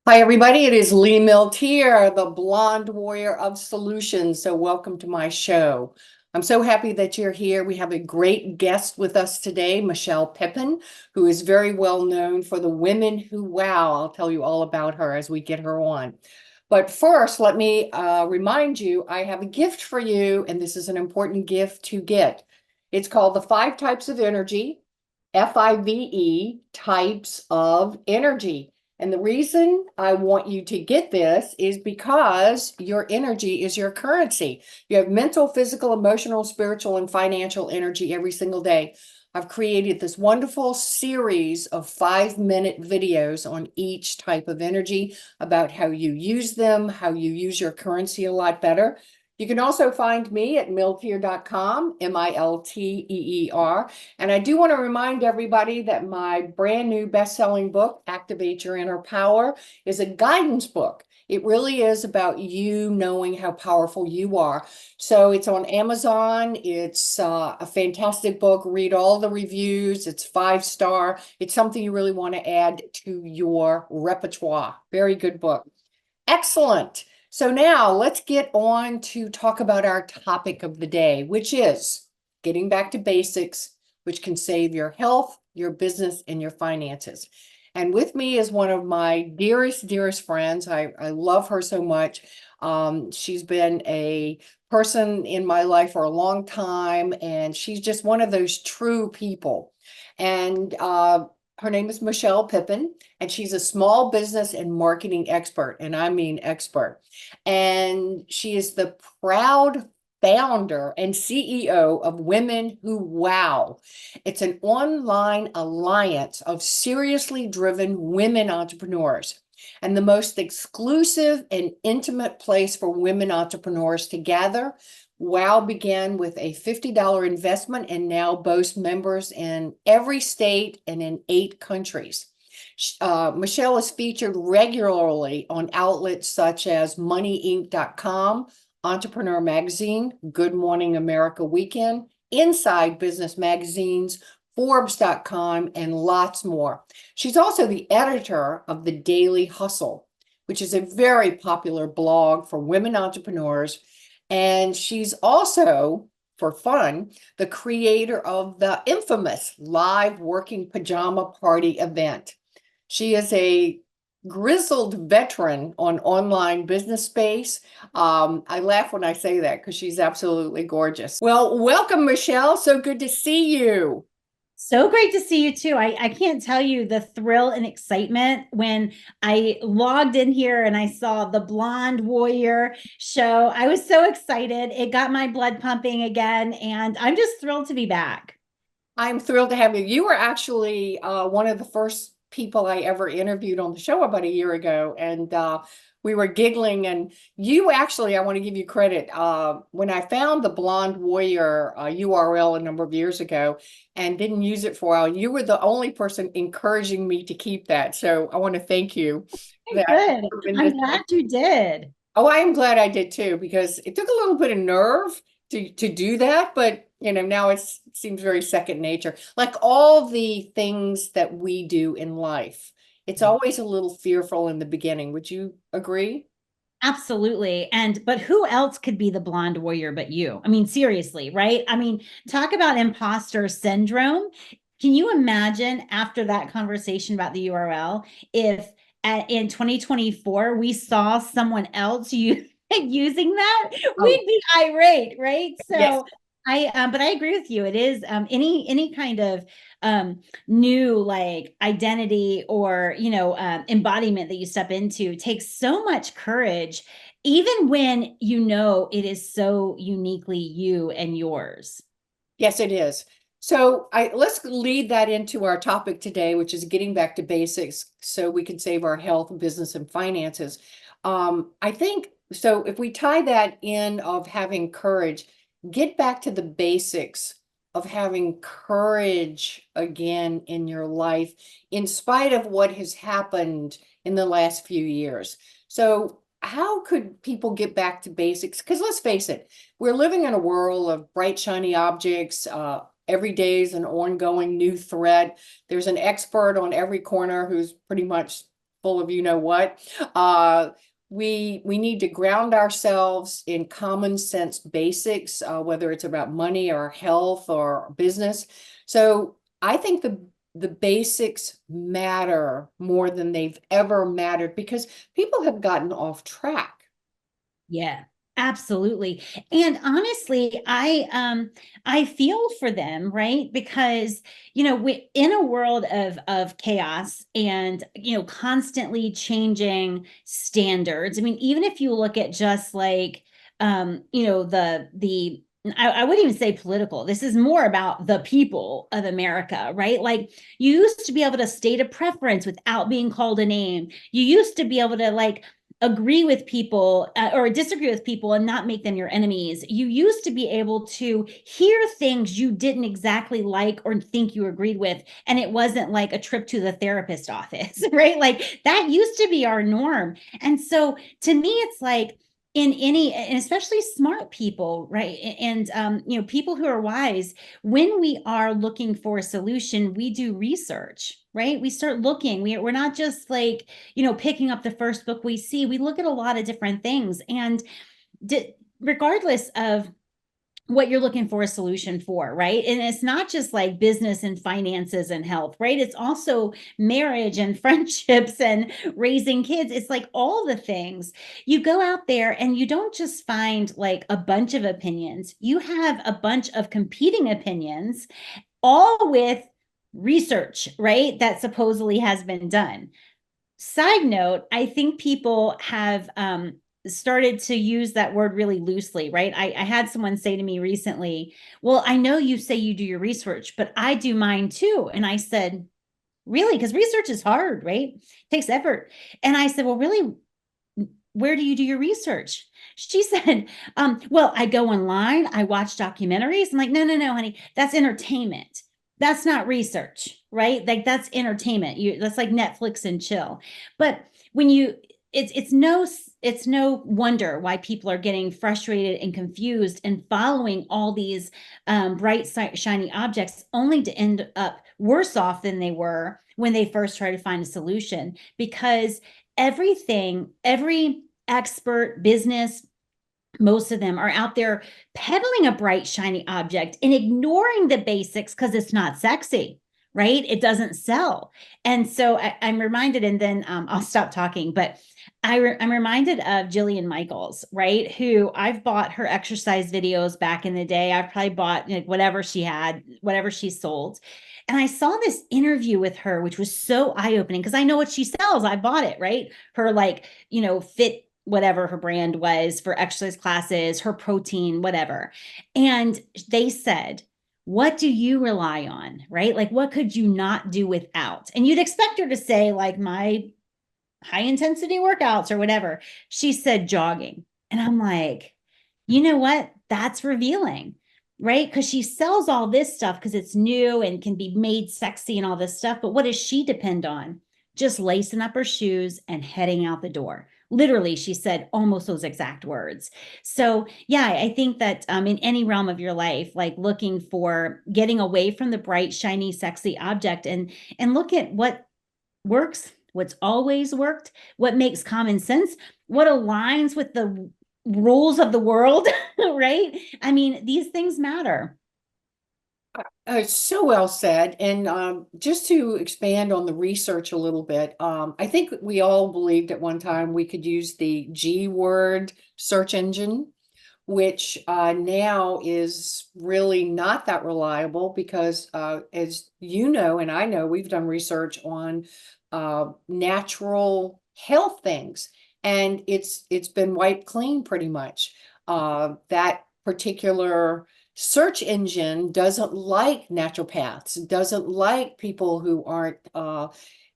Hi, everybody. It is Lee Milteer, the blonde warrior of solutions. So welcome to my show. I'm so happy that you're here. We have a great guest with us today, Michelle Pippin, who is very well known for the Women Who Wow. I'll tell you all about her as we get her on. But first, let me remind you, I have a gift for you, and this is an important gift to get. It's called the 5 Types of Energy, FIVE, Types of Energy. And the reason I want you to get this is because your energy is your currency. You have mental, physical, emotional, spiritual, and financial energy every single day. I've created this wonderful series of 5-minute videos on each type of energy about how you use them, how you use your currency a lot better. You can also find me at milteer.com, Milteer. And I do want to remind everybody that my brand new best-selling book, Activate Your Inner Power, is a guidance book. It really is about you knowing how powerful you are. So it's on Amazon. It's a fantastic book. Read all the reviews. It's 5-star. It's something you really want to add to your repertoire. Very good book. Excellent. So now let's get on to talk about our topic of the day, which is getting back to basics, which can save your health, your business, and your finances. And with me is one of my dearest, dearest friends. I love her so much. She's been a person in my life for a long time, and she's just one of those true people. And her name is Michelle Pippin, and she's a small business and marketing expert, and I mean expert. And she is the proud founder and CEO of Women Who Wow. It's an online alliance of seriously driven women entrepreneurs and the most exclusive and intimate place for women entrepreneurs to gather. Wow began with a $50 investment and now boasts members in every state and in 8 countries. Michelle is featured regularly on outlets such as moneyinc.com, Entrepreneur Magazine, Good Morning America Weekend, Inside Business Magazines, Forbes.com, and lots more. She's also the editor of The Daily Hustle, which is a very popular blog for women entrepreneurs. And she's also, for fun, the creator of the infamous live working pajama party event. She is a grizzled veteran on online business space. I laugh when I say that because she's absolutely gorgeous. Well, welcome, Michelle. So good to see you. So great to see you too. I can't tell you the thrill and excitement when I logged in here and I saw the Blonde Warrior show. I was so excited. It got my blood pumping again, and I'm just thrilled to be back. I'm thrilled to have you. You were actually one of the first people I ever interviewed on the show about a year ago, and we were giggling. And you actually, I want to give you credit. When I found the Blonde Warrior URL a number of years ago and didn't use it for a while, you were the only person encouraging me to keep that. So I want to thank you. That Good. I'm glad you did. Oh, I am glad I did too, because it took a little bit of nerve to do that, but now it seems very second nature. Like all the things that we do in life, it's always a little fearful in the beginning. Would you agree? Absolutely. But who else could be the Blonde Warrior but you? I mean, seriously, right? I mean, talk about imposter syndrome. Can you imagine after that conversation about the URL if in 2024 we saw someone else using that? Oh, We'd be irate, right? yes. But I agree with you. It is any kind of new like identity or embodiment that you step into takes so much courage, even when it is so uniquely you and yours. Yes, it is. So let's lead that into our topic today, which is getting back to basics so we can save our health, business, and finances. I think so. If we tie that in of having courage, get back to the basics of having courage again in your life, in spite of what has happened in the last few years. So how could people get back to basics? Because let's face it, we're living in a world of bright, shiny objects. Every day is an ongoing new threat. There's an expert on every corner who's pretty much full of you know what. Uh, we need to ground ourselves in common sense basics, whether it's about money or health or business. So I think the basics matter more than they've ever mattered because people have gotten off track. Yeah, absolutely. And honestly, I feel for them, right? Because, we in a world of chaos and, constantly changing standards. I mean, even if you look at just like the I wouldn't even say political. This is more about the people of America, right? Like you used to be able to state a preference without being called a name. You used to be able to like agree with people or disagree with people and not make them your enemies. You used to be able to hear things you didn't exactly like or think you agreed with, and it wasn't like a trip to the therapist office, right? Like that used to be our norm. And so to me, it's like, in any, and especially smart people, right? And people who are wise, when we are looking for a solution, we do research, right? We start looking. We're not just like, picking up the first book we see. We look at a lot of different things. And regardless of what you're looking for a solution for, right? And it's not just like business and finances and health, right? It's also marriage and friendships and raising kids. It's like all the things. You go out there and you don't just find like a bunch of opinions, you have a bunch of competing opinions, all with research, right? That supposedly has been done. Side note, I think people have started to use that word really loosely, right? I had someone say to me recently, well, I know you say you do your research, but I do mine too. And I said, really? Because research is hard, right? It takes effort. And I said, well, really, where do you do your research? She said, well, I go online, I watch documentaries. I'm like, no, no, no, honey, that's entertainment. That's not research, right? Like that's entertainment. That's like Netflix and chill. But when you it's no wonder why people are getting frustrated and confused and following all these bright shiny objects only to end up worse off than they were when they first tried to find a solution, because every expert business, most of them are out there peddling a bright, shiny object and ignoring the basics because it's not sexy, right? It doesn't sell. And so I'm reminded, and then I'll stop talking, but I'm reminded of Jillian Michaels, right? Who I've bought her exercise videos back in the day. I've probably bought like whatever she had, whatever she sold. And I saw this interview with her, which was so eye-opening because I know what she sells. I bought it, right? Her like, fit whatever her brand was for exercise classes, her protein, whatever. And they said, what do you rely on, right? Like, what could you not do without? And you'd expect her to say, like, my high intensity workouts or whatever. She said jogging. And I'm like, you know what? That's revealing, right? Because she sells all this stuff because it's new and can be made sexy and all this stuff. But what does she depend on? Just lacing up her shoes and heading out the door. Literally, she said almost those exact words. So, yeah, I think that in any realm of your life, like looking for getting away from the bright, shiny, sexy object and look at what works, what's always worked, what makes common sense, what aligns with the rules of the world, right? I mean, these things matter. So well said. And just to expand on the research a little bit, I think we all believed at one time we could use the G word search engine, which now is really not that reliable because, as you know, and I know, we've done research on natural health things, and it's been wiped clean pretty much. That particular search engine doesn't like naturopaths, doesn't like people who aren't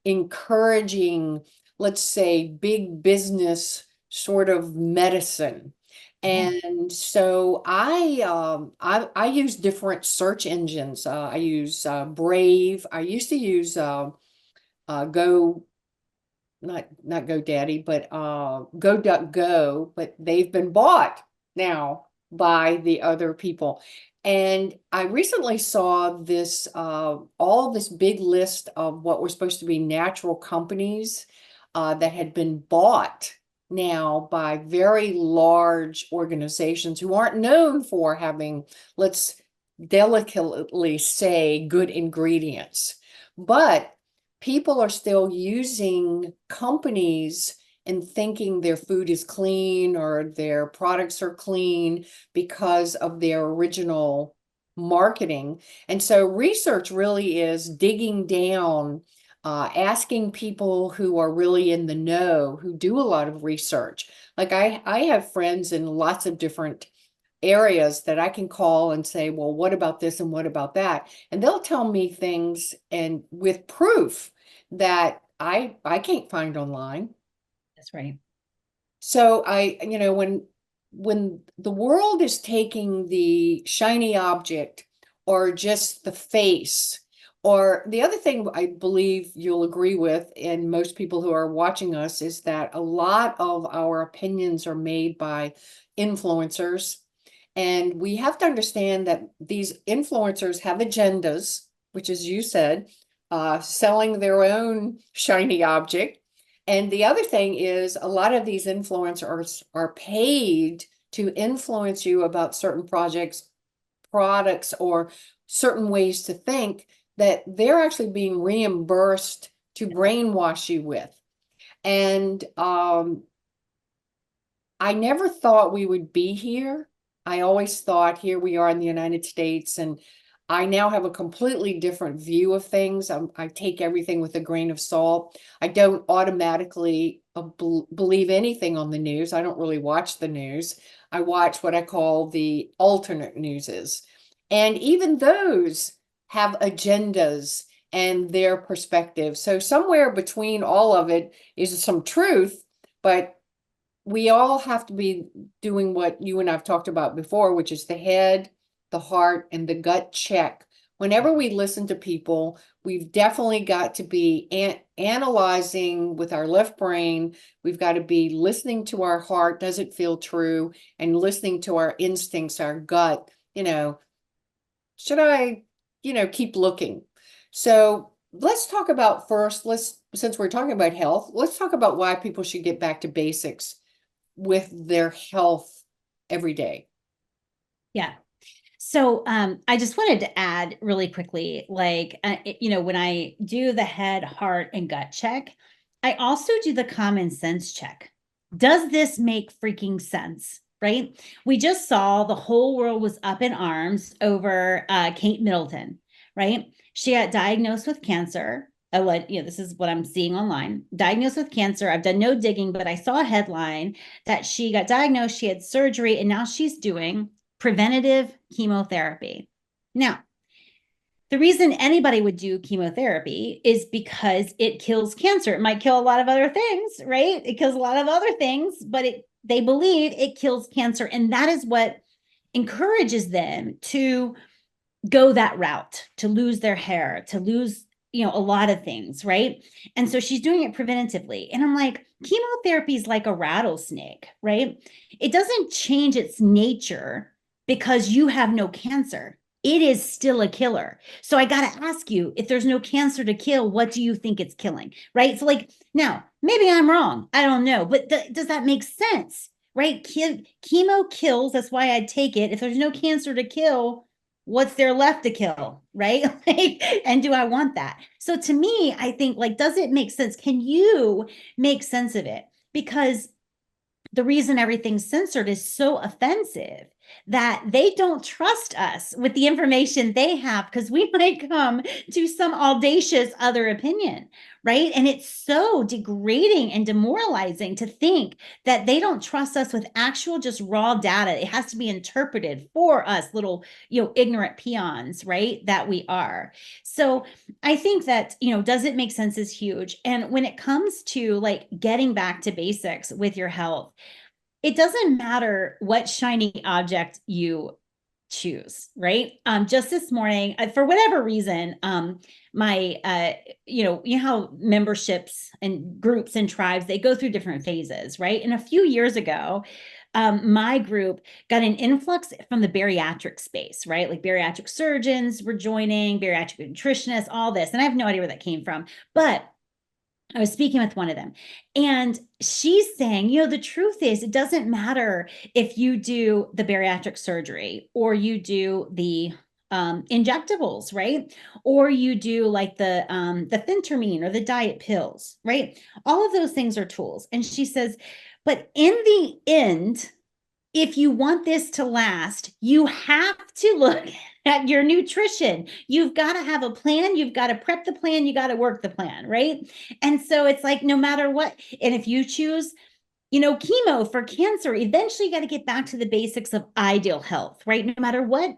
encouraging, let's say, big business sort of medicine. Yeah. And so I use different search engines. I use Brave. I used to use Go, not GoDaddy, but Go, but they've been bought now by the other people. And I recently saw this all this big list of what were supposed to be natural companies that had been bought now by very large organizations who aren't known for having, let's delicately say, good ingredients. But people are still using companies and thinking their food is clean or their products are clean because of their original marketing. And so research really is digging down, asking people who are really in the know, who do a lot of research. Like I have friends in lots of different areas that I can call and say, well, what about this and what about that? And they'll tell me things and with proof that I can't find online. That's right. So when the world is taking the shiny object or just the face, or the other thing I believe you'll agree with, and most people who are watching us, is that a lot of our opinions are made by influencers. And we have to understand that these influencers have agendas, which, as you said, selling their own shiny object. And the other thing is a lot of these influencers are paid to influence you about certain projects, products, or certain ways to think that they're actually being reimbursed to brainwash you with. And I never thought we would be here. I always thought here we are in the United States, and I now have a completely different view of things. I take everything with a grain of salt. I don't automatically believe anything on the news. I don't really watch the news. I watch what I call the alternate newses. And even those have agendas and their perspective. So somewhere between all of it is some truth, but we all have to be doing what you and I've talked about before, which is the head, the heart, and the gut check. Whenever we listen to people, we've definitely got to be analyzing with our left brain. We've got to be listening to our heart, does it feel true? And listening to our instincts, our gut, should I, keep looking? So let's talk about first, since we're talking about health, let's talk about why people should get back to basics with their health every day. Yeah. So I just wanted to add really quickly, like, when I do the head, heart, and gut check, I also do the common sense check. Does this make freaking sense? Right? We just saw the whole world was up in arms over Kate Middleton, right? She got diagnosed with cancer. This is what I'm seeing online. Diagnosed with cancer. I've done no digging, but I saw a headline that she got diagnosed, she had surgery, and now she's doing preventative chemotherapy. Now, the reason anybody would do chemotherapy is because it kills cancer. It might kill a lot of other things, right? It kills a lot of other things, but they believe it kills cancer. And that is what encourages them to go that route, to lose their hair, to lose, a lot of things, right? And so she's doing it preventatively. And I'm like, chemotherapy is like a rattlesnake, right? It doesn't change its nature because you have no cancer. It is still a killer. So I got to ask you, if there's no cancer to kill, what do you think it's killing? Right? So now, maybe I'm wrong. I don't know. But does that make sense? Right? Chemo kills. That's why I'd take it. If there's no cancer to kill, what's there left to kill? Right? And do I want that? So to me, I think, does it make sense? Can you make sense of it? Because the reason everything's censored is so offensive that they don't trust us with the information they have, because we might come to some audacious other opinion, right? And it's so degrading and demoralizing to think that they don't trust us with actual just raw data. It has to be interpreted for us, little, ignorant peons, right? That we are. So I think that, does it make sense is huge. And when it comes to getting back to basics with your health, it doesn't matter what shiny object you choose, right? Just this morning, for whatever reason, my, you know how memberships and groups and tribes, they go through different phases, right? And a few years ago, my group got an influx from the bariatric space, right? Like bariatric surgeons were joining, bariatric nutritionists, all this. And I have no idea where that came from, but I was speaking with one of them, and she's saying, the truth is, it doesn't matter if you do the bariatric surgery or you do the injectables, right? Or you do like the phentermine or the diet pills, right? All of those things are tools. And she says, but in the end, if you want this to last, you have to look at your nutrition. You've got to have a plan. You've got to prep the plan. You got to work the plan, right? And so it's like no matter what, and if you choose, chemo for cancer, eventually you got to get back to the basics of ideal health, right? No matter what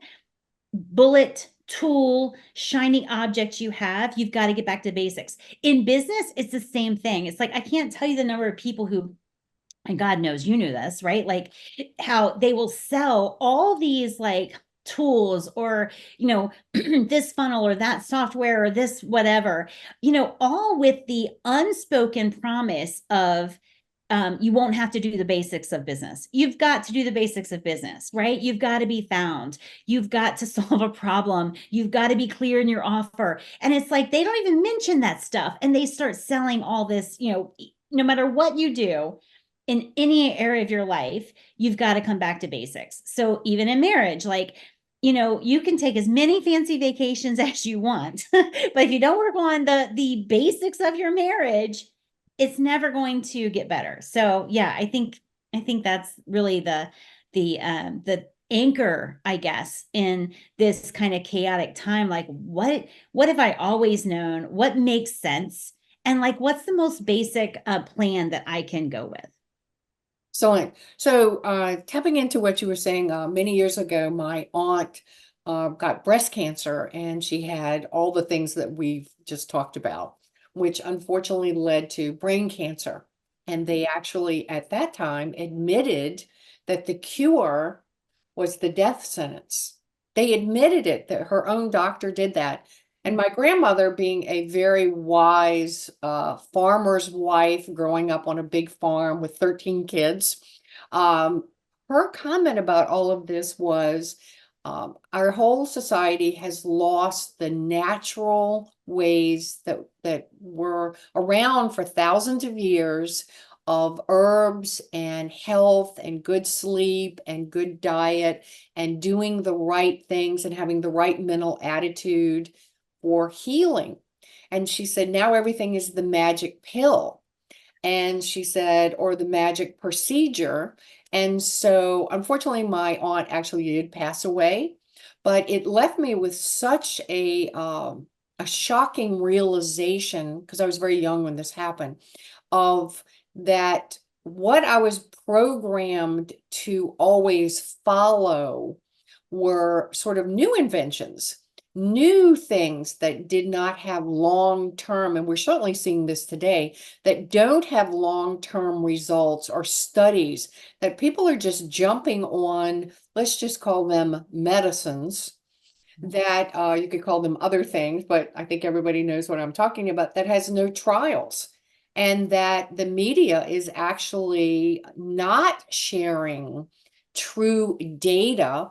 bullet tool, shiny object you have, you've got to get back to basics. In business, it's the same thing. It's like I can't tell you the number of people who, and God knows you knew this, right? Like how they will sell all these like tools or, this funnel or that software or this whatever, all with the unspoken promise of you won't have to do the basics of business. You've got to do the basics of business, right? You've got to be found. You've got to solve a problem. You've got to be clear in your offer. And it's like they don't even mention that stuff. And they start selling all this, no matter what you do in any area of your life, you've got to come back to basics. So even in marriage, like, you can take as many fancy vacations as you want, but if you don't work on the basics of your marriage, it's never going to get better. So yeah, I think that's really the anchor, I guess, in this kind of chaotic time. Like what have I always known? What makes sense? And like what's the most basic plan that I can go with? So, tapping into what you were saying, many years ago, my aunt got breast cancer, and she had all the things that we've just talked about, which unfortunately led to brain cancer. And they actually, at that time, admitted that the cure was the death sentence. They admitted it, that her own doctor did that. And my grandmother, being a very wise farmer's wife, growing up on a big farm with 13 kids, um, her comment about all of this was, our whole society has lost the natural ways that were around for thousands of years of herbs and health and good sleep and good diet and doing the right things and having the right mental attitude for healing. And she said, now everything is the magic pill. And she said, or the magic procedure. And so, unfortunately, my aunt actually did pass away, but it left me with such a shocking realization, because I was very young when this happened, of that what I was programmed to always follow were sort of new inventions, new things that did not have long-term, and we're certainly seeing this today, that don't have long-term results or studies, that people are just jumping on, let's just call them medicines, that you could call them other things, but I think everybody knows what I'm talking about, that has no trials. And that the media is actually not sharing true data,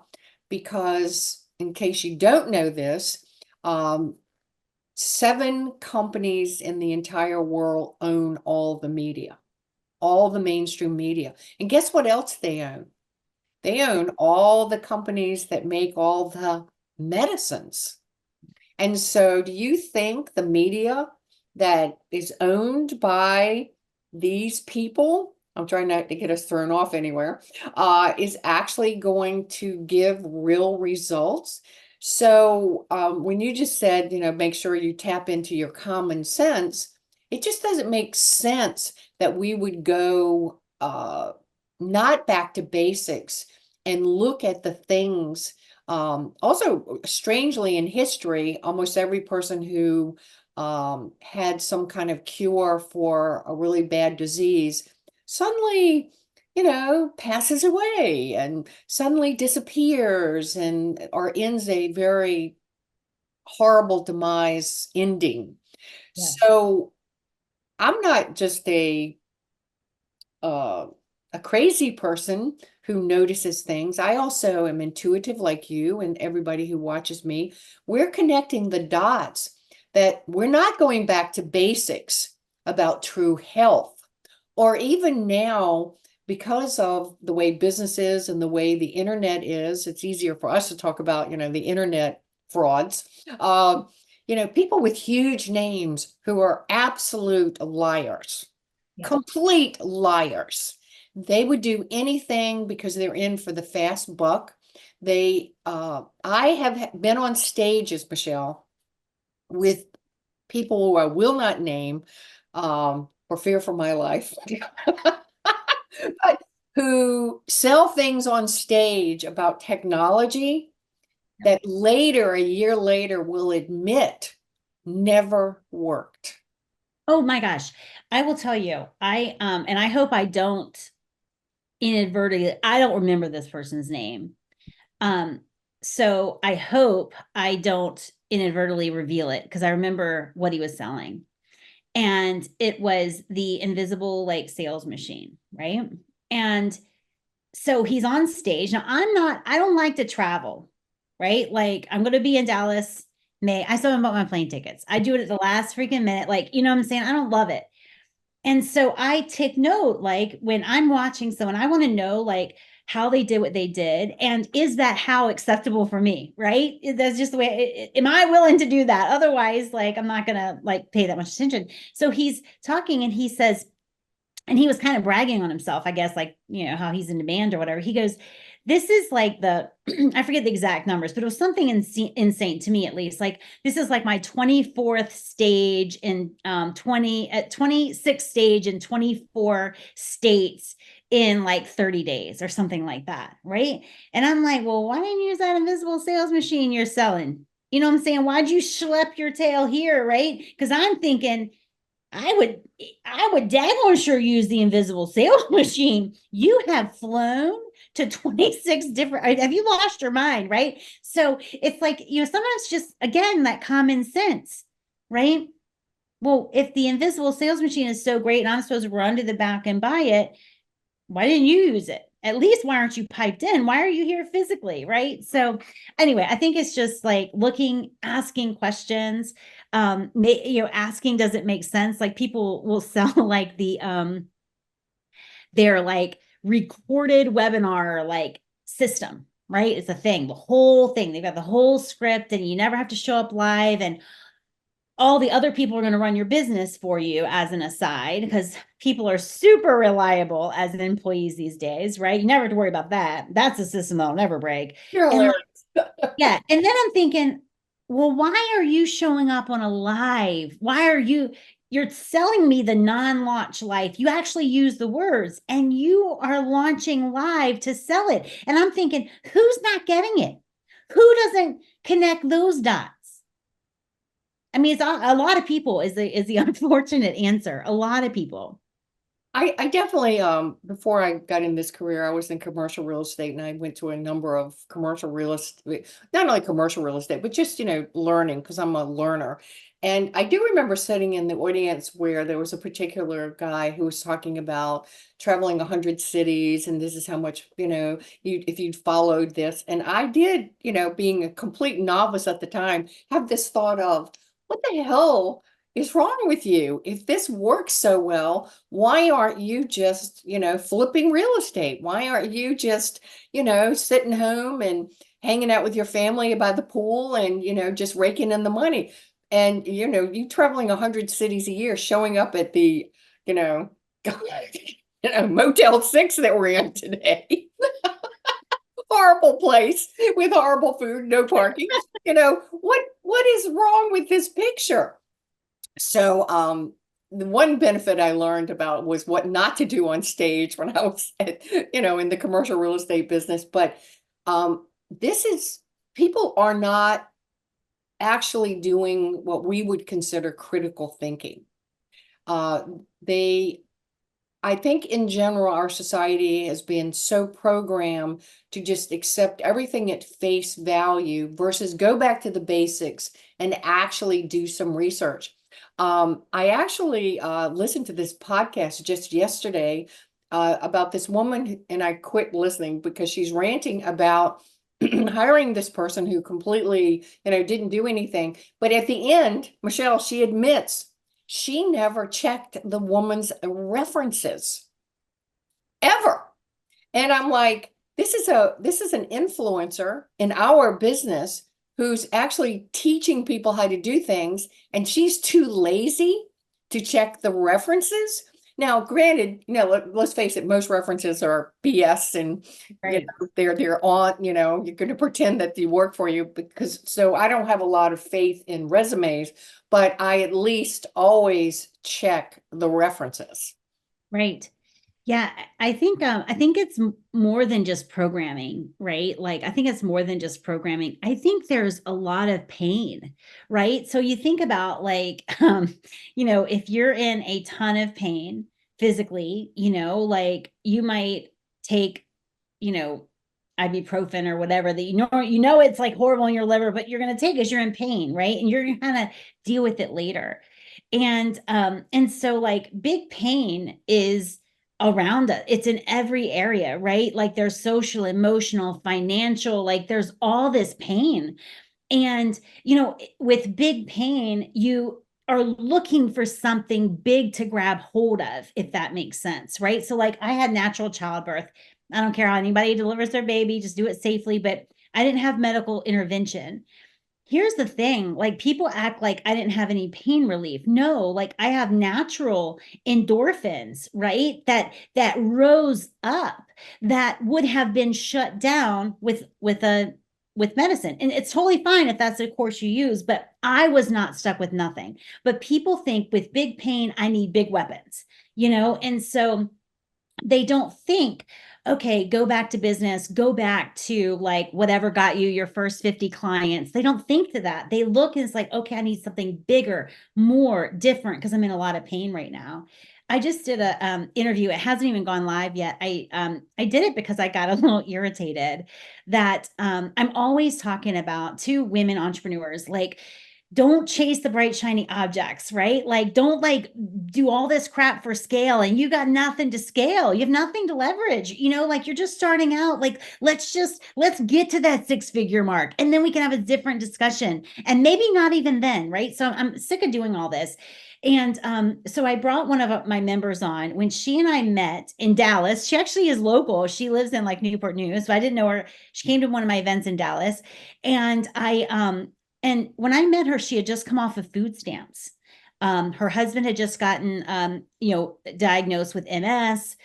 because in case you don't know this, 7 companies in the entire world own all the media, all the mainstream media. And guess what else they own? They own all the companies that make all the medicines. And so do you think the media that is owned by these people, I'm trying not to get us thrown off anywhere, is actually going to give real results? So when you just said, make sure you tap into your common sense, it just doesn't make sense that we would go not back to basics and look at the things. Also, strangely, in history, almost every person who had some kind of cure for a really bad disease suddenly, passes away and suddenly disappears and or ends a very horrible demise ending. Yeah. So I'm not just uh, a crazy person who notices things. I also am intuitive like you and everybody who watches me. We're connecting the dots that we're not going back to basics. about true health. Or even now, because of the way business is and the way the internet is, it's easier for us to talk about, the internet frauds. People with huge names who are absolute liars, Yeah. complete liars. They would do anything because they're in for the fast buck. I have been on stages, Michelle, with people who I will not name, for fear for my life, but who sell things on stage about technology that later, a year later, will admit never worked. Oh my gosh. I will tell you, and I hope I don't inadvertently, I don't remember this person's name. Um, so I hope I don't inadvertently reveal it because I remember what he was selling. And it was the invisible like sales machine, right? And so he's on stage. Now I don't like to travel, right? Like I'm going to be in Dallas May. I still haven't bought my plane tickets. I do it at the last freaking minute. Like, you know what I'm saying? I don't love it. And so I take note, like when I'm watching someone, I want to know like how they did what they did. And is that how acceptable for me? Right. That's just the way, am I willing to do that? Otherwise, like, I'm not going to like pay that much attention. So he's talking and he says, and he was kind of bragging on himself, I guess, like, how he's in demand or whatever. He goes, this is like I forget the exact numbers, but it was something insane to me, at least. Like, this is like my 24th stage in 26th stage in 24 states in like 30 days or something like that. Right. And I'm like, well, why didn't you use that invisible sales machine you're selling? You know what I'm saying? Why'd you schlep your tail here? Right. Because I'm thinking, I would daggone sure use the invisible sales machine. You have flown to 26 different, have you lost your mind, right? So it's like, sometimes just, again, that common sense, right? Well, if the invisible sales machine is so great and I'm supposed to run to the back and buy it, why didn't you use it? At least why aren't you piped in? Why are you here physically? Right. So anyway, I think it's just like asking questions. Asking, does it make sense? Like people will sell like their like recorded webinar like system, right? It's a thing, the whole thing. They've got the whole script and you never have to show up live, and all the other people are going to run your business for you as an aside, because people are super reliable as employees these days, right? You never have to worry about that. That's a system that'll never break. You're And hilarious. yeah. And then I'm thinking, well, why are you showing up on a live? You're selling me the non-launch life. You actually use the words and you are launching live to sell it. And I'm thinking, who's not getting it? Who doesn't connect those dots? I mean, it's a lot of people is the unfortunate answer. A lot of people. I definitely, before I got in this career, I was in commercial real estate and I went to a number of commercial real estate, not only commercial real estate, but just, learning because I'm a learner. And I do remember sitting in the audience where there was a particular guy who was talking about traveling 100 cities and this is how much, if you'd followed this. And I did, being a complete novice at the time, have this thought of, what the hell is wrong with you? If this works so well, why aren't you just, flipping real estate? Why aren't you just, sitting home and hanging out with your family by the pool and, just raking in the money? And, you traveling 100 cities a year, showing up at the, you know, Motel 6 that we're in today. Horrible place with horrible food, no parking. What is wrong with this picture? So the one benefit I learned about was what not to do on stage when I was in the commercial real estate business. But this is, people are not actually doing what we would consider critical thinking. They I think in general, our society has been so programmed to just accept everything at face value versus go back to the basics and actually do some research. I actually listened to this podcast just yesterday about this woman, and I quit listening because she's ranting about hiring this person who completely, didn't do anything. But at the end, Michelle, she admits she never checked the woman's references ever. And I'm like, this is an influencer in our business who's actually teaching people how to do things, and she's too lazy to check the references. Now, granted, let's face it, most references are BS, and Right. they're on, you're going to pretend that they work for you, because so I don't have a lot of faith in resumes, but I at least always check the references. Right. Yeah, I think it's more than just programming, right? Like I think it's more than just programming. I think there's a lot of pain, right? So you think about like if you're in a ton of pain physically, like you might take, you know, ibuprofen or whatever that it's like horrible in your liver, but you're going to take as you're in pain, right? And you're going to kind of deal with it later. And so like big pain is around us. It's in every area, right? Like there's social, emotional, financial, like there's all this pain. And, with big pain, you are looking for something big to grab hold of, if that makes sense, right? So, like, I had natural childbirth. I don't care how anybody delivers their baby, just do it safely. But I didn't have medical intervention. Here's the thing, like people act like I didn't have any pain relief. No, like I have natural endorphins, right? That rose up that would have been shut down with medicine. And it's totally fine if that's the course you use, but I was not stuck with nothing. But people think with big pain I need big weapons, And so they don't think, okay, go back to business, go back to like whatever got you your first 50 clients. They don't think to that. They look and it's like, okay, I need something bigger, more different, because I'm in a lot of pain right now. I just did a interview. It hasn't even gone live yet. I did it because I got a little irritated that I'm always talking about two women entrepreneurs, like don't chase the bright shiny objects, right? Like don't like do all this crap for scale and you got nothing to scale. You have nothing to leverage, like you're just starting out. Like let's get to that six-figure mark and then we can have a different discussion. And maybe not even then, right? So I'm sick of doing all this. And so I brought one of my members on when she and I met in Dallas. She actually is local. She lives in like Newport News. So I didn't know her. She came to one of my events in Dallas. And when I met her, she had just come off of food stamps. Her husband had just gotten, diagnosed with MS.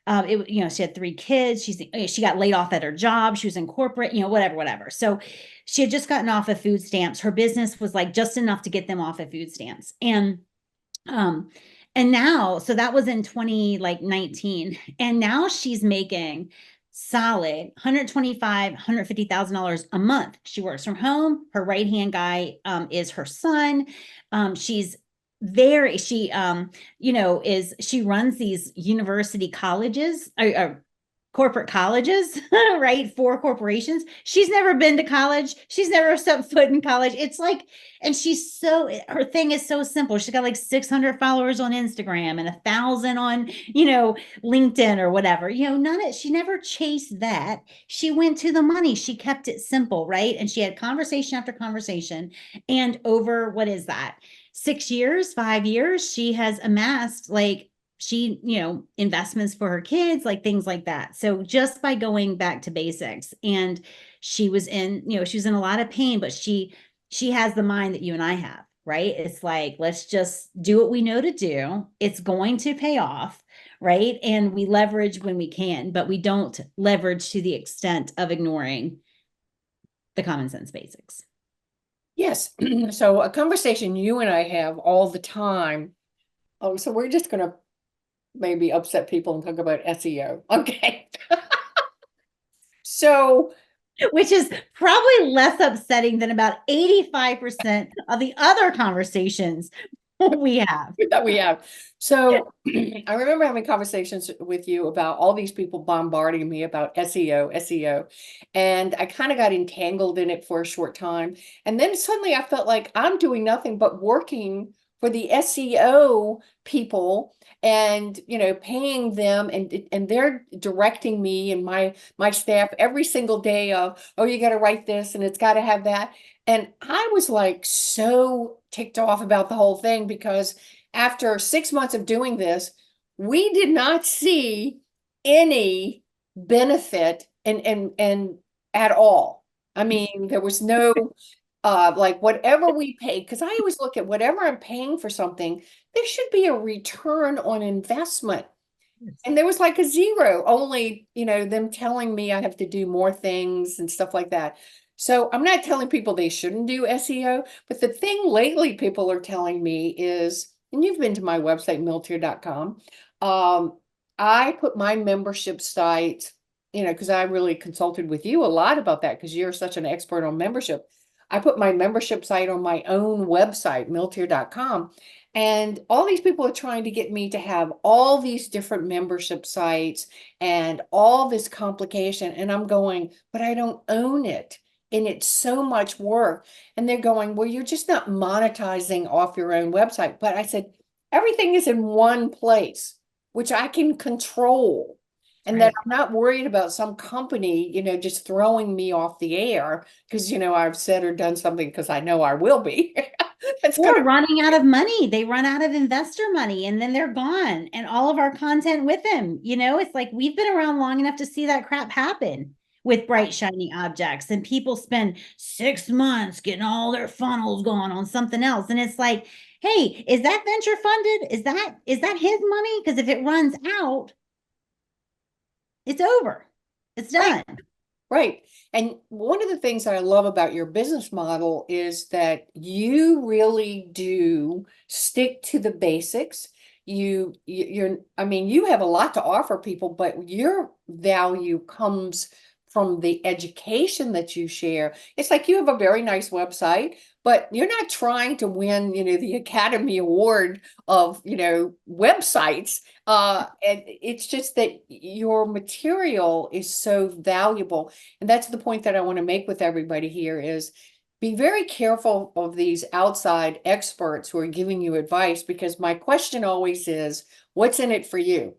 She had 3 kids. She got laid off at her job. She was in corporate, whatever. So she had just gotten off of food stamps. Her business was like just enough to get them off of food stamps. Um, and now, so that was in 2019, and now she's making solid 125, $150,000 a month. She works from home. Her right hand guy is her son. She's very she is she runs these university colleges or corporate colleges, right? For corporations. She's never been to college. She's never set foot in college. It's like, and her thing is so simple. She's got like 600 followers on Instagram and 1,000 on, LinkedIn or whatever. She never chased that. She went to the money. She kept it simple, right? And she had conversation after conversation. And over, what is that? 6 years, 5 years, she has amassed like investments for her kids, like things like that. So just by going back to basics, and she was in a lot of pain, but she has the mind that you and I have, right? It's like, let's just do what we know to do. It's going to pay off, right? And we leverage when we can, but we don't leverage to the extent of ignoring the common sense basics. Yes. So a conversation you and I have all the time. Oh, so we're just going to maybe upset people and talk about SEO. Okay. So, Which is probably less upsetting than about 85% of the other conversations we have. that we have. So I remember having conversations with you about all these people bombarding me about SEO. And I kind of got entangled in it for a short time. And then suddenly I felt like I'm doing nothing but working for the SEO people and paying them, and they're directing me and my staff every single day of, oh, you got to write this and it's got to have that. And I was like so ticked off about the whole thing because after 6 months of doing this, we did not see any benefit and at all. I mean, there was no like whatever we pay, because I always look at whatever I'm paying for something, there should be a return on investment. And there was like a zero, only, them telling me I have to do more things and stuff like that. So I'm not telling people they shouldn't do SEO, but the thing lately people are telling me is, and you've been to my website, milteer.com. I put my membership site, because I really consulted with you a lot about that because you're such an expert on membership. I put my membership site on my own website, milteer.com. And all these people are trying to get me to have all these different membership sites and all this complication. And I'm going, but I don't own it. And it's so much work. And they're going, well, you're just not monetizing off your own website. But I said, everything is in one place, which I can control. And that I'm not worried about some company, just throwing me off the air because, I've said or done something because I know I will be. Or running out of money. They run out of investor money and then they're gone and all of our content with them. It's like we've been around long enough to see that crap happen with bright, shiny objects. And people spend 6 months getting all their funnels going on something else. And it's like, hey, is that venture funded? Is that his money? Because if it runs out, it's over. It's done. Right. And one of the things I love about your business model is that you really do stick to the basics. I mean, you have a lot to offer people, but your value comes from the education that you share. It's like you have a very nice website, but you're not trying to win, the Academy Award of, websites. And it's just that your material is so valuable. And that's the point that I want to make with everybody here is be very careful of these outside experts who are giving you advice, because my question always is, what's in it for you?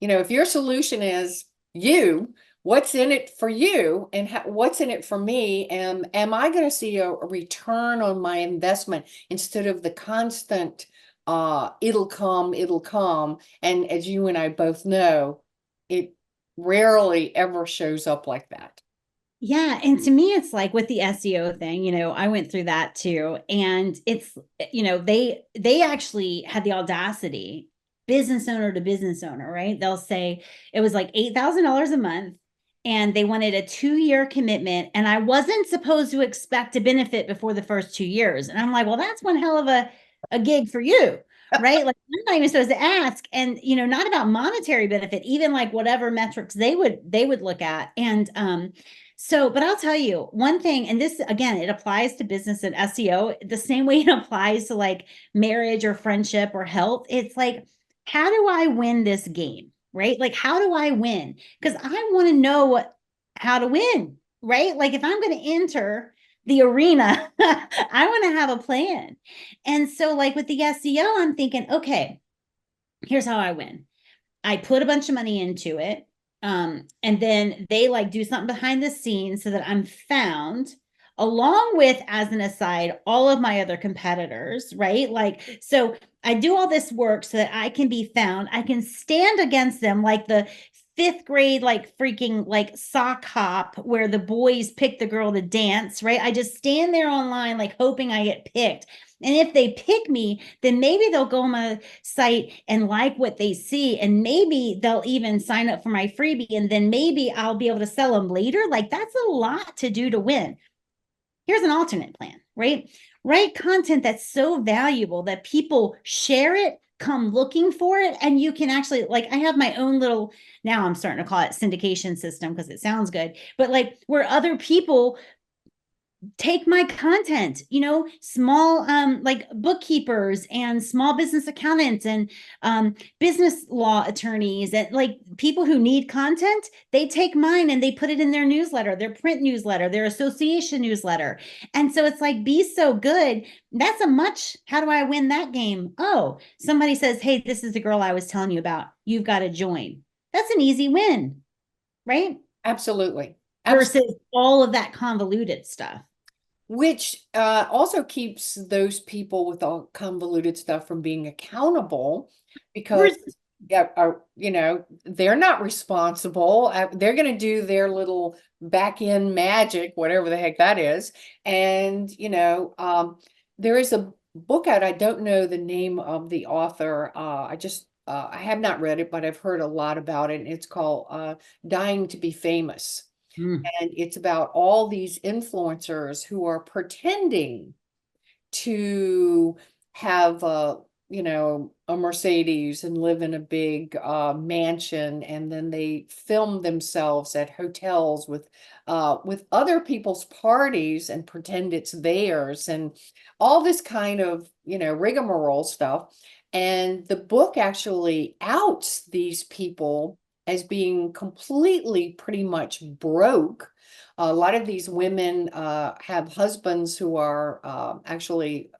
If your solution is you, what's in it for you and what's in it for me? Am I going to see a return on my investment instead of the constant, it'll come. And as you and I both know, it rarely ever shows up like that. Yeah. And to me, it's like with the SEO thing, I went through that too. And it's, they actually had the audacity, business owner to business owner, right? They'll say it was like $8,000 a month and they wanted a 2-year commitment. And I wasn't supposed to expect to benefit before the first 2 years. And I'm like, well, that's one hell of a gig for you. Right. Like I'm not even supposed to ask. And not about monetary benefit, even like whatever metrics they would look at. And so, but I'll tell you one thing, and this again, it applies to business and SEO the same way it applies to like marriage or friendship or health. It's like, how do I win this game? Right? Like, how do I win? Because I want to know how to win, right? Like, if I'm going to enter the arena, I want to have a plan. And so, like with the SEO, I'm thinking, okay, here's how I win. I put a bunch of money into it. And then they like do something behind the scenes so that I'm found along with, as an aside, all of my other competitors, right? Like, so I do all this work so that I can be found. I can stand against them like the fifth grade, like freaking like sock hop where the boys pick the girl to dance, right? I just stand there online, like hoping I get picked. And if they pick me, then maybe they'll go on my site and like what they see. And maybe they'll even sign up for my freebie. And then maybe I'll be able to sell them later. Like that's a lot to do to win. Here's an alternate plan, right? Write content that's so valuable that people share it, come looking for it. And you can actually, like, I have my own little, now I'm starting to call it syndication system because it sounds good, but like where other people take my content, small like bookkeepers and small business accountants and business law attorneys and like people who need content, they take mine and they put it in their newsletter, their print newsletter, their association newsletter. And so it's like, be so good. That's how do I win that game? Oh, somebody says, hey, this is the girl I was telling you about. You've got to join. That's an easy win, right? Absolutely. Versus all of that convoluted stuff. which also keeps those people with all convoluted stuff from being accountable because We're- yeah, they're not responsible. They're going to do their little back end magic, whatever the heck that is. And, there is a book out. I don't know the name of the author. I have not read it, but I've heard a lot about it. And it's called Dying to Be Famous. Mm. And it's about all these influencers who are pretending to have a Mercedes and live in a big mansion, and then they film themselves at hotels with other people's parties and pretend it's theirs, and all this kind of rigmarole stuff. And the book actually outs these people as being completely pretty much broke. A lot of these women have husbands who are actually,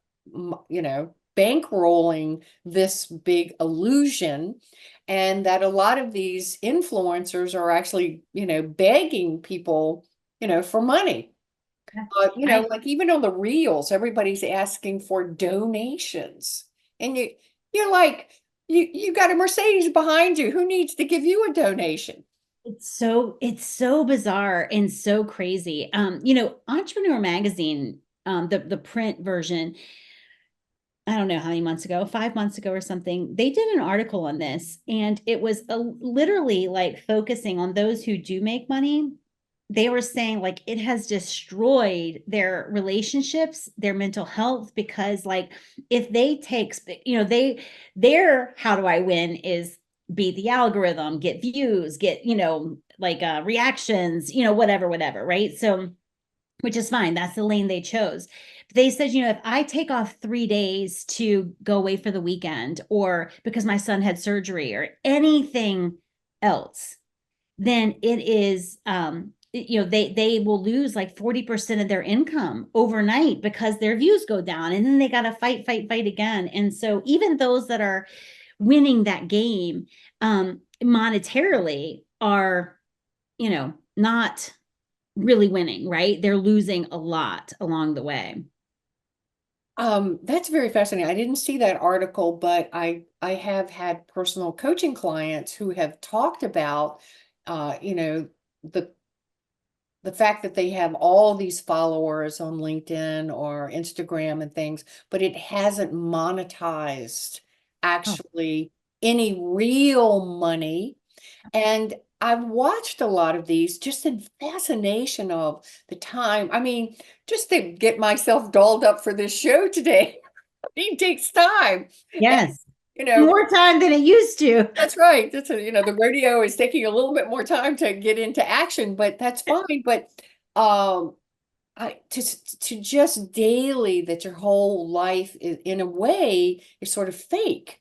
bankrolling this big illusion, and that a lot of these influencers are actually, begging people, for money. Yeah. I Like even on the reels, everybody's asking for donations, and you're like, you got a Mercedes behind you. Who needs to give you a donation? it's so bizarre and so crazy. Entrepreneur Magazine, the print version, I don't know how many months ago, 5 months ago or something, they did an article on this, and it was literally like focusing on those who do make money. They were saying like it has destroyed their relationships, their mental health, because like if they take, their how do I win is beat the algorithm, get views, get, like reactions, whatever, right? So, which is fine. That's the lane they chose. But they said, if I take off 3 days to go away for the weekend, or because my son had surgery or anything else, then it is, they will lose like 40% of their income overnight because their views go down, and then they got to fight again. And so even those that are winning that game, monetarily are, not really winning, right? They're losing a lot along the way. That's very fascinating. I didn't see that article, but I have had personal coaching clients who have talked about, the the fact that they have all these followers on LinkedIn or Instagram and things, but it hasn't monetized Oh, actually any real money. And I've watched a lot of these just in fascination of the time. I mean, just to get myself dolled up for this show today, it takes time. And, yes. you know, More time than it used to. that's right. The rodeo is taking a little bit more time to get into action, but that's fine. But um, to just daily that your whole life is, in a way, is sort of fake.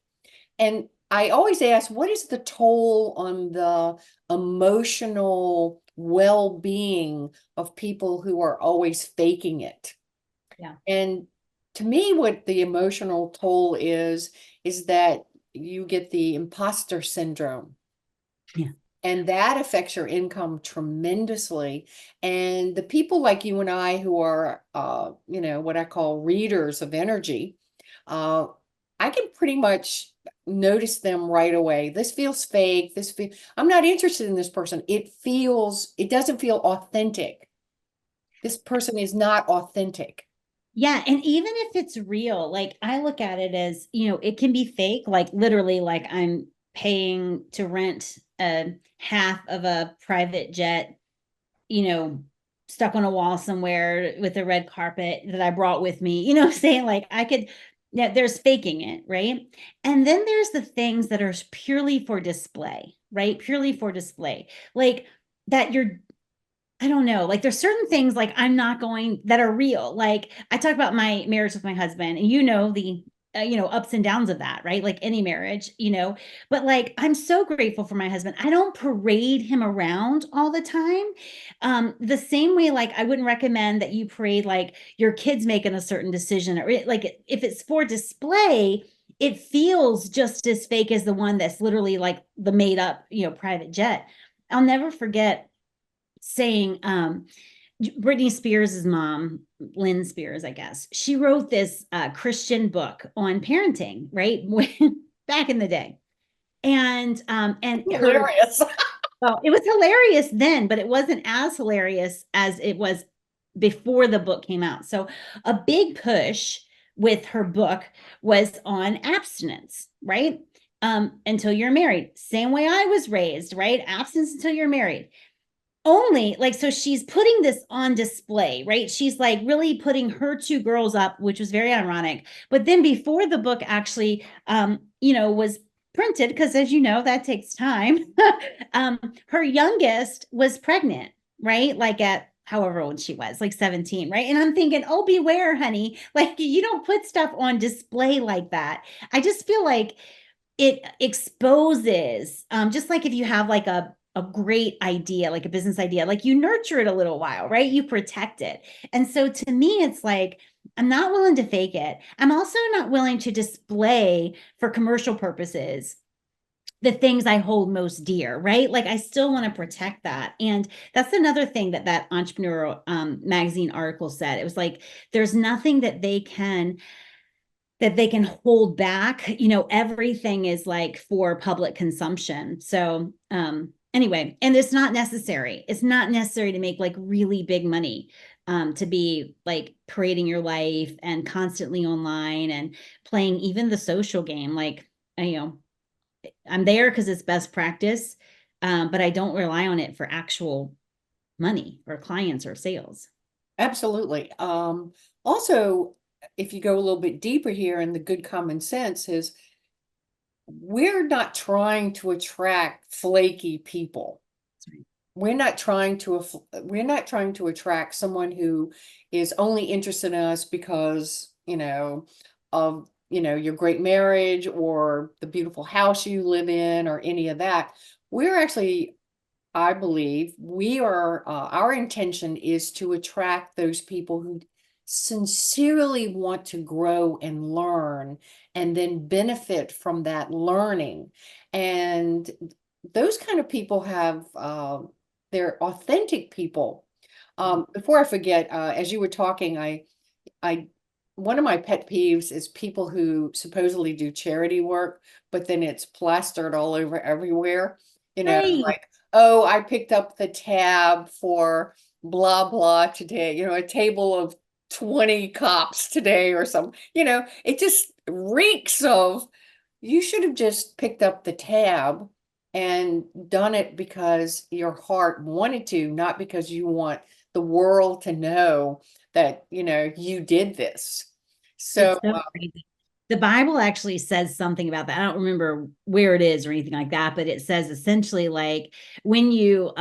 And I always ask, what is the toll on the emotional well-being of people who are always faking it? Yeah. And to me, what the emotional toll is that you get the imposter syndrome. Yeah. And that affects your income tremendously. And the people like you and I who are, what I call readers of energy, uh, I can pretty much notice them right away. This feels fake. I'm not interested in this person. It doesn't feel authentic. This person is not authentic. Yeah. And even if it's real, like I look at it as, it can be fake, like literally, like I'm paying to rent a half of a private jet, you know, stuck on a wall somewhere with a red carpet that I brought with me, saying like I could, yeah, there's faking it, right? And then there's the things that are purely for display, right? Purely for display. Like that you're, I don't know. Like there's certain things like I'm not going that are real. Like I talk about my marriage with my husband, and the ups and downs of that, right? Like any marriage, but like I'm so grateful for my husband. I don't parade him around all the time. The same way, like I wouldn't recommend that you parade like your kids making a certain decision, or like if it's for display, it feels just as fake as the one that's literally like the made up, private jet. I'll never forget saying, Britney Spears' mom, Lynn Spears, I guess, she wrote this Christian book on parenting, right? Back in the day. And her, Hilarious. well, it was hilarious then, but it wasn't as hilarious as it was before the book came out. So a big push with her book was on abstinence, right? Until you're married. Same way I was raised, right? Abstinence until you're married. Only like, so she's putting this on display, right? She's like really putting her two girls up, which was very ironic. But then before the book actually was printed, because as you know, that takes time. Her youngest was pregnant, right? Like at however old she was, like 17, right? And I'm thinking, oh, beware, honey. Like you don't put stuff on display like that. I just feel like it exposes, just like if you have like a great idea, like a business idea, like you nurture it a little while, right? You protect it. And so to me, it's like, I'm not willing to fake it. I'm also not willing to display for commercial purposes the things I hold most dear, right? Like I still want to protect that. And that's another thing that that entrepreneur magazine article said. It was like, there's nothing that they can hold back. Everything is like for public consumption. So anyway, and it's not necessary. It's not necessary to make like really big money, to be like creating your life and constantly online and playing even the social game. Like, I'm there because it's best practice, but I don't rely on it for actual money or clients or sales. Absolutely. Also, if you go a little bit deeper here, and the good common sense is we're not trying to attract flaky people. We're not trying to attract someone who is only interested in us because, of, your great marriage or the beautiful house you live in or any of that. We're actually, I believe our intention is to attract those people who sincerely want to grow and learn and then benefit from that learning. And those kind of people they're authentic people. Before I forget, as you were talking, I, one of my pet peeves is people who supposedly do charity work, but then it's plastered all over everywhere. Right. Like, oh, I picked up the tab for blah blah today, a table of 20 cops today or something. It just reeks of, you should have just picked up the tab and done it because your heart wanted to, not because you want the world to know that, you did this. It's So, so crazy. The Bible actually says something about that. I don't remember where it is or anything like that, but it says essentially like when you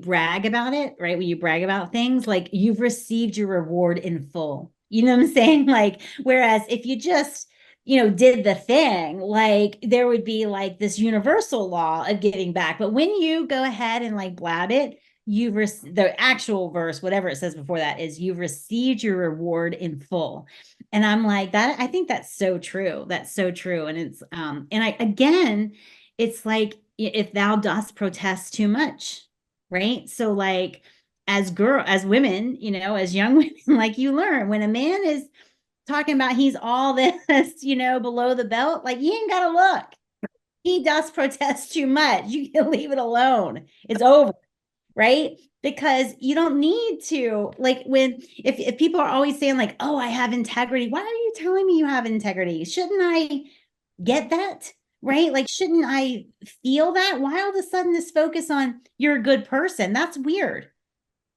brag about it, right? When you brag about things, like you've received your reward in full. You know what I'm saying? Like, whereas if you just, did the thing, like there would be like this universal law of giving back. But when you go ahead and like blab it, the actual verse, whatever it says before that, is you've received your reward in full. And I'm like, that, I think that's so true. That's so true. And it's and I again, it's like if thou dost protest too much, right? So like as women, as young women, like you learn when a man is talking about he's all this, below the belt, like you ain't gotta look. He does protest too much. You can leave it alone. It's over, right? Because you don't need to, like, when if people are always saying like, oh, I have integrity, why are you telling me you have integrity? Shouldn't I get that? Right? Like, shouldn't I feel that? Why all of a sudden this focus on you're a good person? That's weird.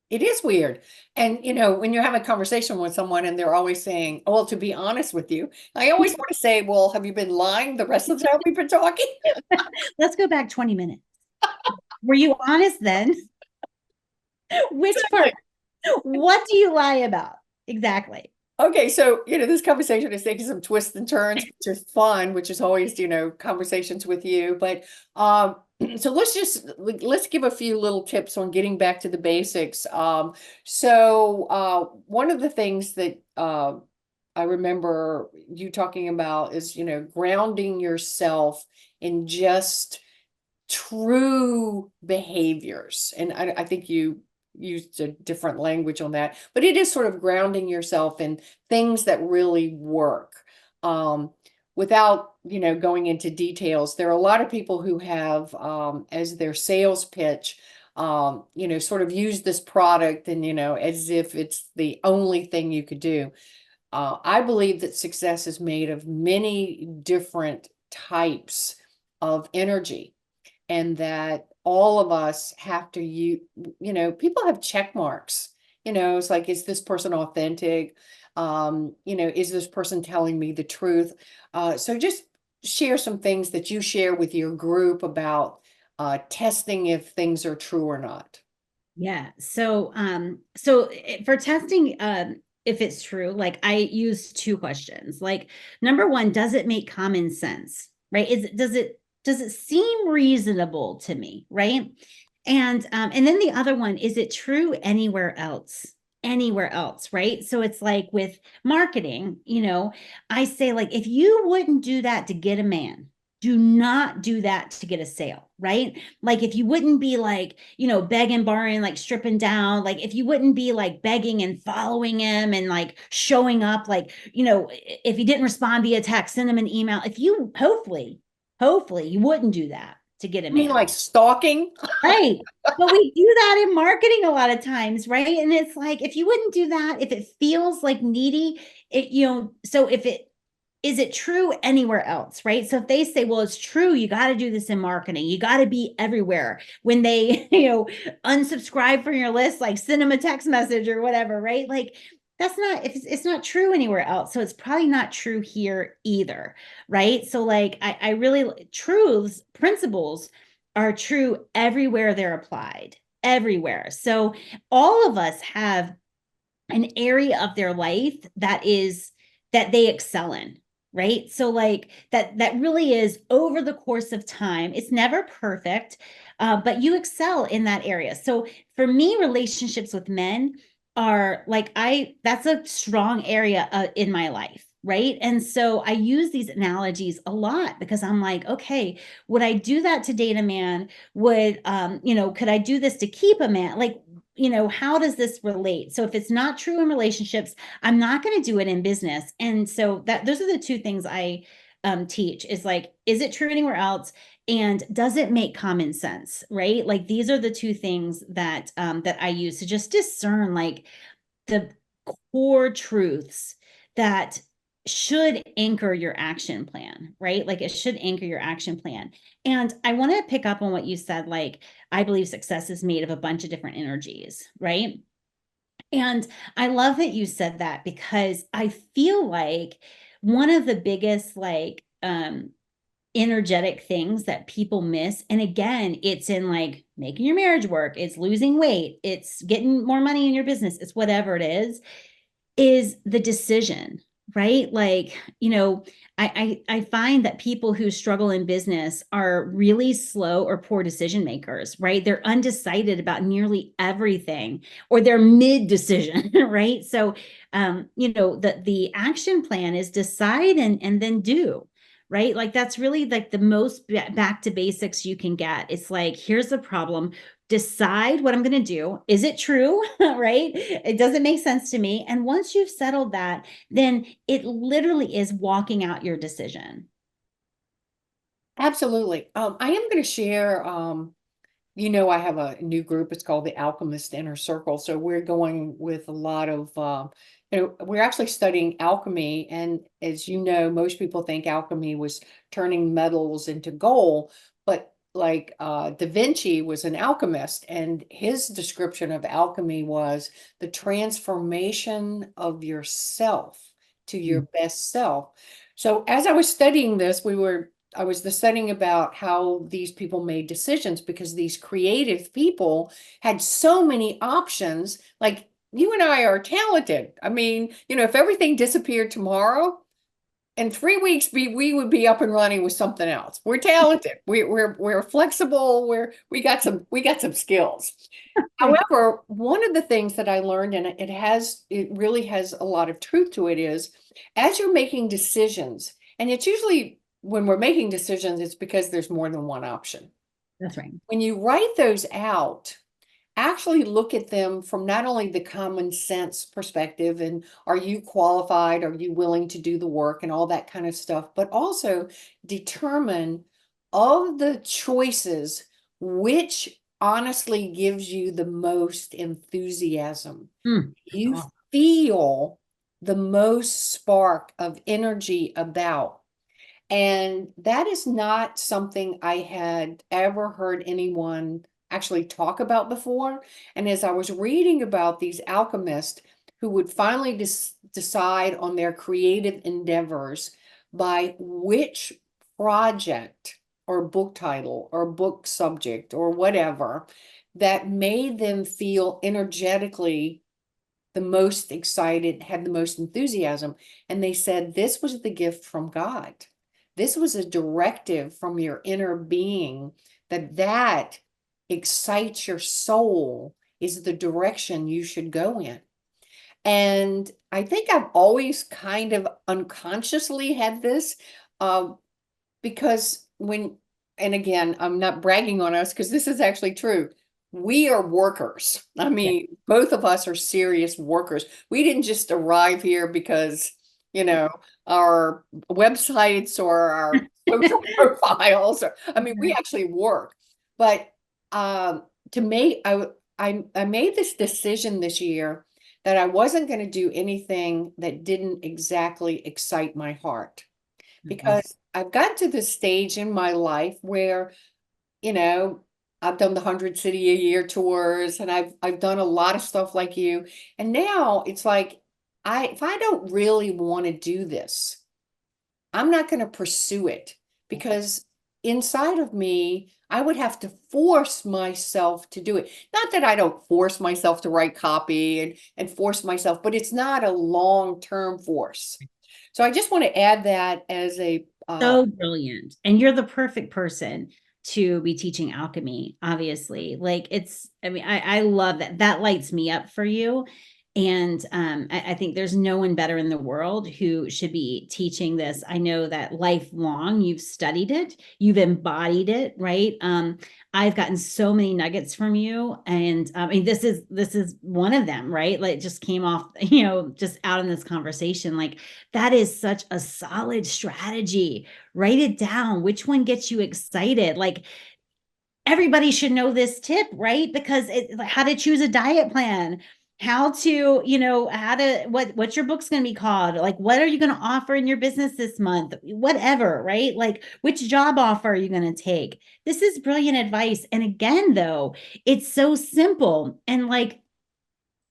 it is weird. And, when you have a conversation with someone and they're always saying, well, to be honest with you, I always want to say, well, have you been lying the rest of the time we've been talking? Let's go back 20 minutes. Were you honest then? Which part? Exactly. What do you lie about? Exactly. Okay, so this conversation is taking some twists and turns, which is fun, which is always, conversations with you. But so let's give a few little tips on getting back to the basics. One of the things that I remember you talking about is, grounding yourself in just true behaviors. And I think used a different language on that, but it is sort of grounding yourself in things that really work. Without, going into details, there are a lot of people who have, as their sales pitch, sort of use this product and, as if it's the only thing you could do. I believe that success is made of many different types of energy, and that all of us have to people have check marks. It's like, is this person authentic? Is this person telling me the truth? So just share some things that you share with your group about testing if things are true or not. Yeah. For testing, if it's true, like I use two questions. Like number one, does it make common sense? Right? Does it seem reasonable to me? Right. And then the other one, is it true anywhere else? Anywhere else, right? So it's like with marketing, I say, like, if you wouldn't do that to get a man, do not do that to get a sale, right? Like if you wouldn't be like, begging, borrowing, like stripping down, like if you wouldn't be like begging and following him and like showing up, like, if he didn't respond via text, send him an email. If you hopefully you wouldn't do that to get a I mean, man. like stalking? Right. But we do that in marketing a lot of times, right? And it's like, if you wouldn't do that, if it feels like needy, so if it is it true anywhere else, right? So if they say, well, it's true, you got to do this in marketing, you got to be everywhere. When they, unsubscribe from your list, like send them a text message or whatever, right? Like that's not, if it's not true anywhere else. So it's probably not true here either, right? So like I really, truths, principles are true everywhere they're applied, everywhere. So all of us have an area of their life that they excel in, right? So like that really is over the course of time. It's never perfect, but you excel in that area. So for me, relationships with men are like, that's a strong area in my life. Right. And so I use these analogies a lot because I'm like, okay, would I do that to date a man? Could I do this to keep a man? Like, how does this relate? So if it's not true in relationships, I'm not going to do it in business. And so those are the two things I teach is like, is it true anywhere else? And does it make common sense? Right? Like these are the two things that I use to just discern like the core truths that should anchor your action plan, right? Like it should anchor your action plan. And I want to pick up on what you said, like, I believe success is made of a bunch of different energies, right? And I love that you said that because I feel like one of the biggest, like, energetic things that people miss. And again, it's in like making your marriage work, it's losing weight, it's getting more money in your business, it's whatever it is the decision, right? Like, I find that people who struggle in business are really slow or poor decision makers, right? They're undecided about nearly everything, or they're mid decision, right? So, the action plan is decide and then do. Right. Like that's really like the most back to basics you can get. It's like, here's the problem, decide what I'm going to do. Is it true? Right? It doesn't make sense to me. And once you've settled that, then it literally is walking out your decision. Absolutely. I am going to share, I have a new group. It's called the Alchemist Inner Circle. So we're going with a lot of, we're actually studying alchemy. And as you know, most people think alchemy was turning metals into gold, but like Da Vinci was an alchemist, and his description of alchemy was the transformation of yourself to your best self. So as I was studying this, I was studying about how these people made decisions, because these creative people had so many options. Like you and I are talented. I mean, if everything disappeared tomorrow, in 3 weeks, we would be up and running with something else. We're talented. We're flexible. We got some skills. Right. However, one of the things that I learned, and it really has a lot of truth to it, is as you're making decisions, and it's usually when we're making decisions, it's because there's more than one option. That's right. When you write those out, actually look at them from not only the common sense perspective and are you qualified, are you willing to do the work and all that kind of stuff, but also determine of the choices which honestly gives you the most enthusiasm. Mm. You Oh, feel the most spark of energy about. And that is not something I had ever heard anyone actually talk about before. And as I was reading about these alchemists who would finally decide on their creative endeavors by which project or book title or book subject or whatever that made them feel energetically the most excited, had the most enthusiasm. And they said this was the gift from God. This was a directive from your inner being that excites your soul is the direction you should go in. And I think I've always kind of unconsciously had this. Uh, because when, and again, I'm not bragging on us because this is actually true. We are workers. I yeah. mean, both of us are serious workers. We didn't just arrive here because, you know, our websites or our social profiles, or, I mean, we actually work. But to me, I made this decision this year that I wasn't going to do anything that didn't exactly excite my heart, Mhm. because I've gotten to this stage in my life where, you know, I've done the 100 city a year tours and I've done a lot of stuff like you. And now it's like if I don't really want to do this, I'm not going to pursue it, because inside of me, I would have to force myself to do it. Not that I don't force myself to write copy and force myself, but it's not a long-term force. So I just want to add that as a So brilliant. And you're the perfect person to be teaching alchemy, obviously. Like it's, I mean, I love that. That lights me up for you. And I think there's no one better in the world who should be teaching this. I know that lifelong you've studied it, you've embodied it, right? I've gotten so many nuggets from you, and I mean, this is one of them, right? Like, it just came off, just out in this conversation. Like, that is such a solid strategy. Write it down. Which one gets you excited? Like, everybody should know this tip, right? Because how to choose a diet plan, how to, how to, what's your book's going to be called? Like, what are you going to offer in your business this month? Whatever, right? Like, which job offer are you going to take? This is brilliant advice. And again, though, it's so simple and like,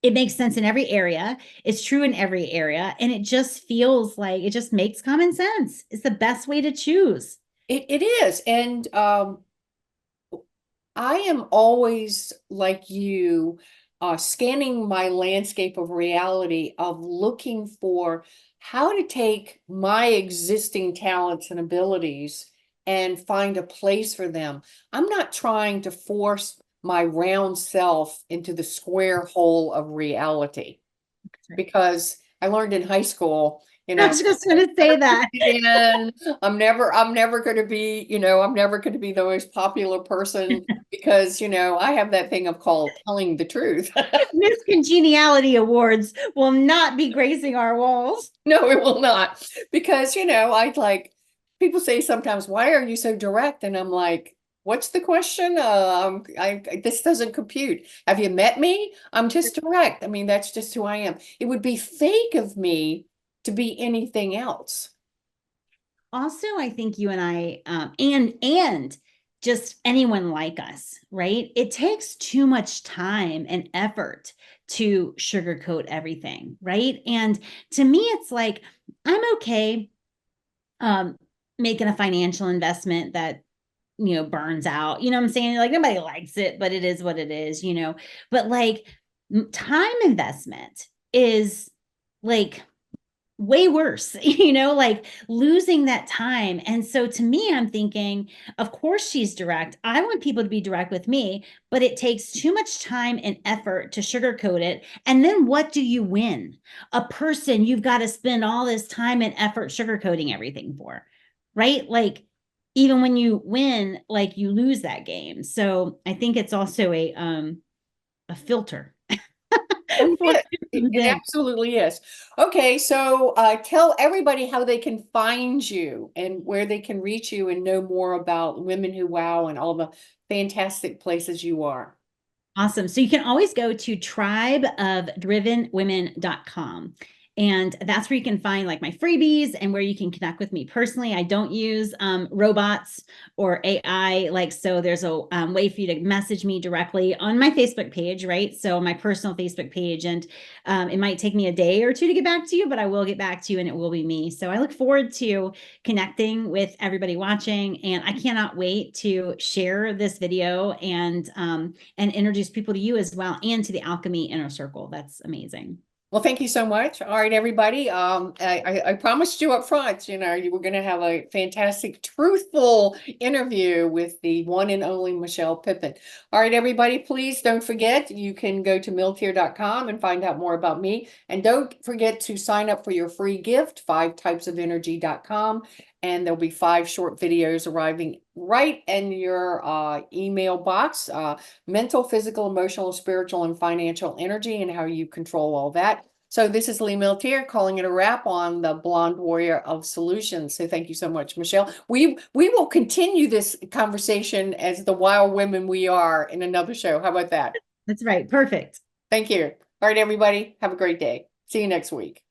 it makes sense in every area. It's true in every area. And it just feels like it just makes common sense. It's the best way to choose. it is. And I am always like you, scanning my landscape of reality, of looking for how to take my existing talents and abilities and find a place for them. I'm not trying to force my round self into the square hole of reality, because I learned in high school, I was just going to say that. in. I'm never going to be, I'm never going to be the most popular person, because, I have that thing of called telling the truth. Miss Congeniality Awards will not be gracing our walls. No, it will not. Because, I like, people say sometimes, why are you so direct? And I'm like, what's the question? This doesn't compute. Have you met me? I'm just direct. I mean, that's just who I am. It would be fake of me to be anything else. Also, I think you and I, and just anyone like us, right? It takes too much time and effort to sugarcoat everything, right? And to me, it's like I'm okay um, making a financial investment that burns out. You know what I'm saying? Like, nobody likes it, but it is what it is. But like, time investment is like way worse, like losing that time. And so to me, I'm thinking, of course she's direct. I want people to be direct with me, but it takes too much time and effort to sugarcoat it. And then what do you win? A person you've got to spend all this time and effort sugarcoating everything for, right? Like, even when you win, like, you lose that game. So I think it's also a filter Oh, for yeah, who comes it in. absolutely is. Okay, so tell everybody how they can find you and where they can reach you and know more about Women Who Wow and all the fantastic places you are. Awesome. So you can always go to tribeofdrivenwomen.com. And that's where you can find like my freebies and where you can connect with me personally. I don't use robots or AI. Like, so there's a way for you to message me directly on my Facebook page, right? So my personal Facebook page. And it might take me a day or two to get back to you, but I will get back to you and it will be me. So I look forward to connecting with everybody watching. And I cannot wait to share this video and introduce people to you as well and to the Alchemy Inner Circle. That's amazing. Well, thank you so much. All right, everybody. I promised you up front, you were going to have a fantastic, truthful interview with the one and only Michelle Pippin. All right, everybody, please don't forget, you can go to milteer.com and find out more about me. And don't forget to sign up for your free gift, 5typesofenergy.com. And there'll be 5 short videos arriving right in your email box. Mental, physical, emotional, spiritual, and financial energy and how you control all that. So this is Lee Milteer calling it a wrap on the Blonde Warrior of Solutions. So thank you so much, Michelle. We will continue this conversation as the wild women we are in another show. How about that? That's right. Perfect. Thank you. All right, everybody. Have a great day. See you next week.